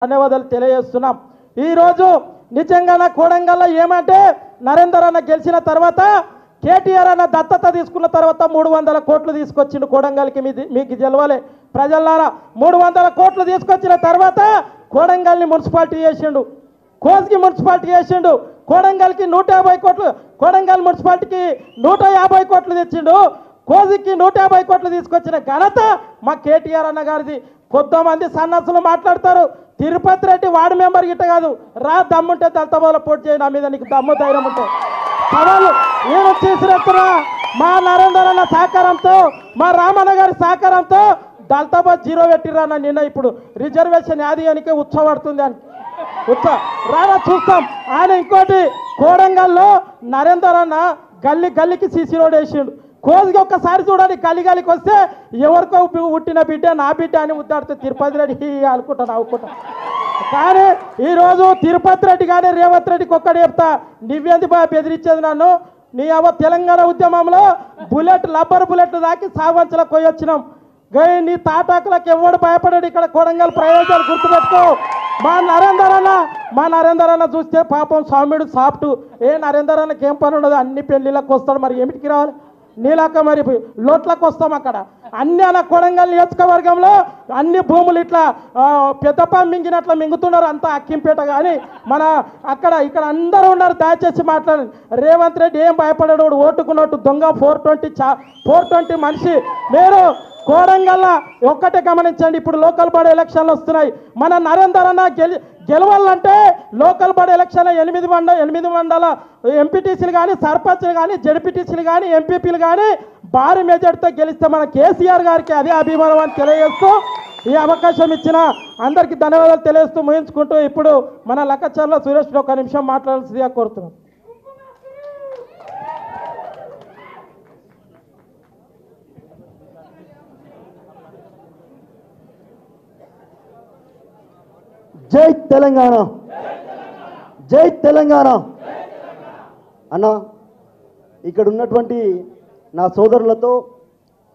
ధన్యవాదాలు తెలియజేస్తున్నాం। ఈ రోజు నిజంగా కోడంగల్లో ఏమంటే నరేందర్ అన్న గెలిచిన తర్వాత కేటీఆర్ అన్న దత్తత తీసుకున్న తర్వాత 300 కోట్లు తీసుకొచ్చిండు కోడంగల్కి। మీకు తెలవాలి ప్రజలారా, 300 కోట్లు తీసుకొచ్చిన తర్వాత కోడంగల్ని మున్సిపాలిటీ చేసిండు, కోస్గి మున్సిపాలిటీ చేసిండు, కోడంగల్కి 150 కోట్లు, కోడంగల్ మున్సిపాలిటీకి 150 కోట్లు తెచ్చిండు, కోజికి 150 కోట్లు తీసుకొచ్చిన ఘనత మా కేటీఆర్ అన్న గారిది। కొంతమంది సన్నాసులు మాట్లాడతారు, తిరుపతి రెడ్డి వార్డు మెంబర్ గిట్ట కాదు, రా దమ్ముంటే దళితబాల పోటీ చేయి, నా మీద నీకు దమ్ము ధైర్యం ఉంటే సవాలు నేను చేసినట్టున్నా మా నరేందర్ అన్న సహకారంతో, మా రామన్న గారి సహకారంతో దళితబాద్ 0 పెట్టిరాన్న నిన్న। ఇప్పుడు రిజర్వేషన్ యాదియానికే ఉత్సవడుతుంది అని రానా చూస్తాం ఆయన। ఇంకోటి కోడంగల్లో నరేందర్ అన్న గల్లీ గల్లీకి సీసీ రోడ్ వేసిండు, కోజికి ఒక్కసారి చూడండి, గలికి వస్తే ఎవరికో పుట్టిన బిడ్డ నా బిడ్డ అని ముద్దాడితే తిరుపతి రెడ్డి అనుకుంటా నవ్వుకుంటా। కానీ ఈరోజు తిరుపతి రెడ్డి కానీ రేవంత్ రెడ్డికి ఒక్కటి చెప్తా, నువ్వేంది బాగా బెదిరించేది నన్ను, నీ తెలంగాణ ఉద్యమంలో రబ్బర్ బుల్లెట్లు దాకి సావంచలకు పోయి వచ్చినాం, గై నీ తాటాకులకు ఎవడు భయపడాడు ఇక్కడ కోడంగల్ ప్రయోజనాలు గుర్తుపెట్టుకో। మా నరేందర్ అన్న చూస్తే పాపం స్వామిడు సాఫ్ట్, నరేందర్ అన్నకి ఏం పని ఉండదు, అన్ని పెళ్లిళ్ళకి వస్తాడు, మరి ఏమిటికి రావాలి నీలాక మరి లోట్లకు వస్తాం అక్కడ అన్ని అలా కొడంగల్ నియోజకవర్గంలో అన్ని భూములు ఇట్లా పెద్దపా మింగినట్లా మింగుతున్నారు అంతా అక్కింపేట। కానీ మన అక్కడ ఇక్కడ అందరూ ఉన్నారు, దయచేసి మాట్లాడండి। రేవంత్ రెడ్డి ఏం భయపడాడు, ఓటుకున్నట్టు దొంగ 420 మనిషి। మీరు కోడంగల్ ఒక్కటే గమనించండి, ఇప్పుడు లోకల్ బాడీ ఎలక్షన్లు వస్తున్నాయి, మన నరేందర్ అన్న గెలవాలంటే లోకల్ బాడీ ఎలక్షన్లో 8 మండల ఎంపీటీసీలు కానీ సర్పంచ్లు కానీ జడ్పీటీసీలు కానీ ఎంపీపీలు కానీ భారీ మెజార్టీతో గెలిస్తే మన కేసీఆర్ గారికి అదే అభిమానం అని తెలియజేస్తూ ఈ అవకాశం ఇచ్చిన అందరికీ ధన్యవాదాలు తెలియజేస్తూ ముగించుకుంటూ ఇప్పుడు మన లక్కచర్ల సురేష్ ఒక నిమిషం మాట్లాడాల్సిందిగా కోరుతున్నాం। జై తెలంగాణ, జై తెలంగాణ అన్న। ఇక్కడ ఉన్నటువంటి నా సోదరులతో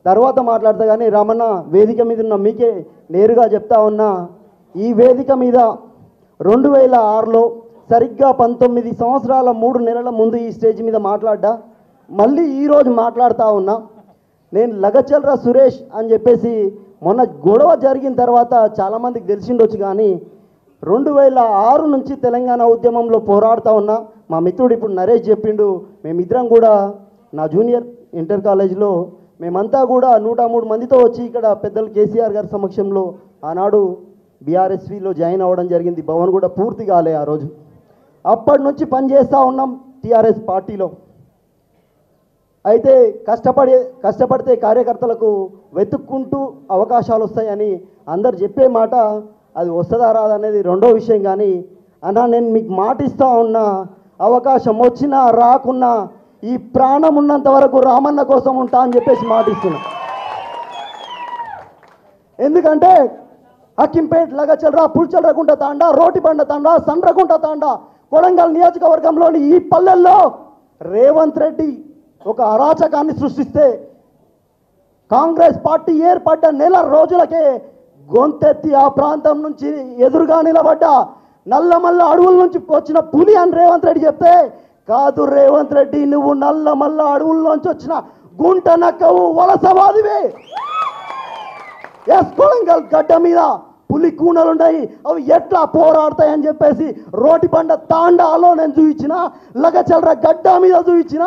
తర్వాత మాట్లాడతా, కానీ రామన్న వేదిక మీద ఉన్న మీకే నేరుగా చెప్తా ఉన్నా, ఈ వేదిక మీద 2006లో సరిగ్గా 19 సంవత్సరాల 3 నెలల ముందు ఈ స్టేజ్ మీద మాట్లాడ్డా, మళ్ళీ ఈరోజు మాట్లాడుతూ ఉన్నా। నేను లగచల్రా సురేష్ అని చెప్పేసి మొన్న గొడవ జరిగిన తర్వాత చాలామందికి తెలిసిండొచ్చు, కానీ 2006 నుంచి తెలంగాణ ఉద్యమంలో పోరాడుతూ ఉన్నా। మా మిత్రుడు ఇప్పుడు నరేష్ చెప్పిండు, మేమిద్దరం కూడా నా జూనియర్ ఇంటర్ కాలేజీలో మేమంతా కూడా 103 మందితో వచ్చి ఇక్కడ పెద్దలు కేసీఆర్ గారి సమక్షంలో ఆనాడు బీఆర్ఎస్వీలో జాయిన్ అవ్వడం జరిగింది। భవన్ కూడా పూర్తి కాలే ఆ రోజు, అప్పటి నుంచి పనిచేస్తూ ఉన్నాం టీఆర్ఎస్ పార్టీలో। అయితే కష్టపడితే కార్యకర్తలకు వెతుక్కుంటూ అవకాశాలు వస్తాయని అందరు చెప్పే మాట, అది వస్తుందా రాదనేది రెండో విషయం। కానీ అన్నా నేను మీకు మాట ఇస్తా ఉన్నా, అవకాశం వచ్చినా రాకున్నా ఈ ప్రాణం ఉన్నంత వరకు రామన్న కోసం ఉంటా అని చెప్పేసి మాట ఇస్తున్నా। ఎందుకంటే అక్కింపేట్ లగచల్రా పుల్చల్రకుంట తాండా రోటిబండ తాండా సండ్రకుంట తాండా కొడంగల్ నియోజకవర్గంలోని ఈ పల్లెల్లో రేవంత్ రెడ్డి ఒక అరాచకాన్ని సృష్టిస్తే కాంగ్రెస్ పార్టీ ఏర్పడ్డ నెల రోజులకే గొంతెత్తి ఆ ప్రాంతం నుంచి ఎదురుగా నిలబడ్డ నల్లమల్ల అడవుల నుంచి వచ్చిన పులి అని రేవంత్ రెడ్డి చెప్తే, కాదు రేవంత్ రెడ్డి నువ్వు నల్లమల్ల అడవుల నుంచి వచ్చిన గుంట నక్కవు వలసవాదివే। ఎస్ కొడంగల్ గడ్డ మీద పులి కూనలున్నాయి, అవి ఎట్లా పోరాడతాయని చెప్పేసి రోటిబండ తాండాలో నేను చూపించిన, లగచల్ర గడ్డ మీద చూపించిన,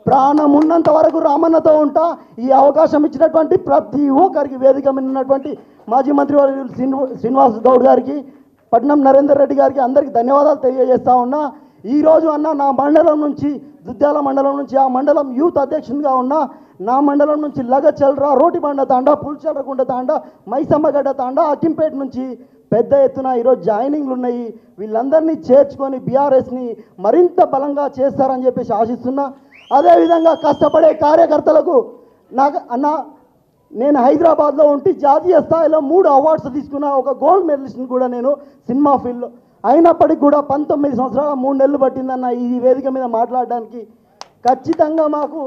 ప్రాణం ఉన్నంత వరకు రామన్నతో ఉంటా। ఈ అవకాశం ఇచ్చినటువంటి ప్రతి ఒక్కరికి వేదిక మీద ఉన్నటువంటి మాజీ మంత్రి శ్రీనివాస్ గౌడ్ గారికి, పట్నం నరేందర్ రెడ్డి గారికి అందరికీ ధన్యవాదాలు తెలియజేస్తా ఉన్నా। ఈరోజు అన్న నా మండలం నుంచి దుద్యాల మండలం నుంచి ఆ మండలం యూత్ అధ్యక్షునిగా ఉన్నా, నా మండలం నుంచి లగచల్రా రోటిబండ తాండా పుల్చల్రకుంట తాండా మైసమ్మగడ్డ తాండా అక్కింపేట నుంచి పెద్ద ఎత్తున ఈరోజు జాయినింగ్లు ఉన్నాయి। వీళ్ళందరినీ చేర్చుకొని బీఆర్ఎస్ని మరింత బలంగా చేస్తారని చెప్పేసి ఆశిస్తున్నా। అదేవిధంగా కష్టపడే కార్యకర్తలకు నేను హైదరాబాద్లో ఉండి జాతీయ స్థాయిలో 3 అవార్డ్స్ తీసుకున్న ఒక గోల్డ్ మెడలిస్ట్ని కూడా నేను సినిమా ఫీల్డ్లో, అయినప్పటికీ కూడా 19 సంవత్సరాల 3 నెలలు పట్టిందన్న ఈ వేదిక మీద మాట్లాడడానికి। ఖచ్చితంగా మాకు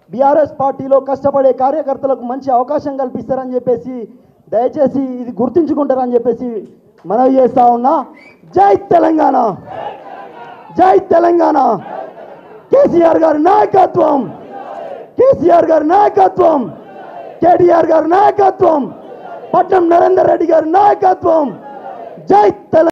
బీఆర్ఎస్ పార్టీలో కష్టపడే కార్యకర్తలకు మంచి అవకాశం కల్పిస్తారని చెప్పేసి దయచేసి ఇది గుర్తుంచుకుంటారని చెప్పేసి మనవి చేస్తా ఉన్నా. జై తెలంగాణ, జై తెలంగాణ. కేసీఆర్ గారి నాయకత్వం, కేసీఆర్ గారి నాయకత్వం, కేటీఆర్ గారి నాయకత్వం, పట్నం నరేందర్ రెడ్డి గారి నాయకత్వం. జై తెలంగాణ.